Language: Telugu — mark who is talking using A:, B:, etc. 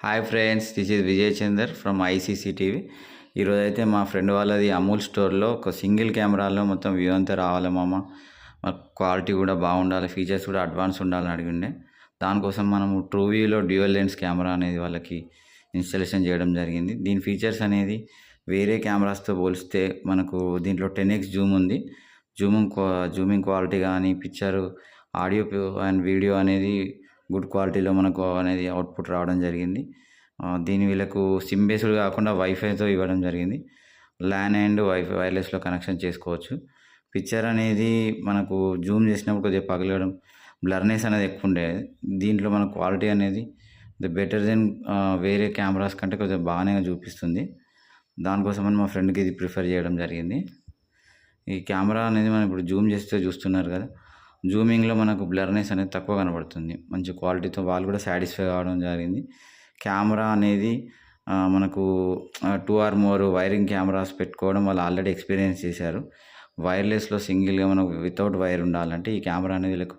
A: Hi friends, this is Vijay Chandar from ICC TV. ఈరోజైతే మా ఫ్రెండ్ వాళ్ళది అమూల్ స్టోర్లో ఒక సింగిల్ కెమెరాలో మొత్తం వ్యూ అంతా రావాలి మామ, క్వాలిటీ కూడా బాగుండాలి, ఫీచర్స్ కూడా అడ్వాన్స్ ఉండాలని అడిగిండే. దానికోసం మనము ట్రూవ్యూలో డ్యూయల్ లెన్స్ కెమెరా అనేది వాళ్ళకి ఇన్స్టాలేషన్ చేయడం జరిగింది. దీని ఫీచర్స్ అనేది వేరే కెమెరాస్తో పోలిస్తే మనకు దీంట్లో 10x జూమ్ ఉంది. జూమింగ్ క్వాలిటీ కానీ పిక్చరు, ఆడియో అండ్ వీడియో అనేది గుడ్ క్వాలిటీలో మనకు అనేది అవుట్పుట్ రావడం జరిగింది. దీని వీళ్ళకు సిమ్ బేస్డ్ కాకుండా వైఫైతో ఇవ్వడం జరిగింది. ల్యాన్ అండ్ వైఫై వైర్లెస్లో కనెక్షన్ చేసుకోవచ్చు. పిక్చర్ అనేది మనకు జూమ్ చేసినప్పుడు కొద్దిగా పగలడం, బ్లర్నెస్ అనేది ఎక్కువ ఉండేది. దీంట్లో మన క్వాలిటీ అనేది బెటర్ దెన్ వేరే కెమెరాస్ కంటే కొద్దిగా బాగానే చూపిస్తుంది. దానికోసమని మా ఫ్రెండ్కి ఇది ప్రిఫర్ చేయడం జరిగింది. ఈ కెమెరా అనేది మనం ఇప్పుడు జూమ్ చేస్తే చూస్తున్నారు కదా, జూమింగ్లో మనకు బ్లర్నెస్ అనేది తక్కువ కనబడుతుంది. మంచి క్వాలిటీతో వాళ్ళు కూడా సాటిస్ఫై కావడం జరిగింది. కెమెరా అనేది మనకు 2 ఆర్ మోర్ వైరింగ్ కెమెరాస్ పెట్టుకోవడం వాళ్ళు ఆల్రెడీ ఎక్స్పీరియన్స్ చేశారు. వైర్లెస్లో సింగిల్గా మనకు వితౌట్ వైర్ ఉండాలంటే ఈ కెమెరా అనేది వీళ్ళకు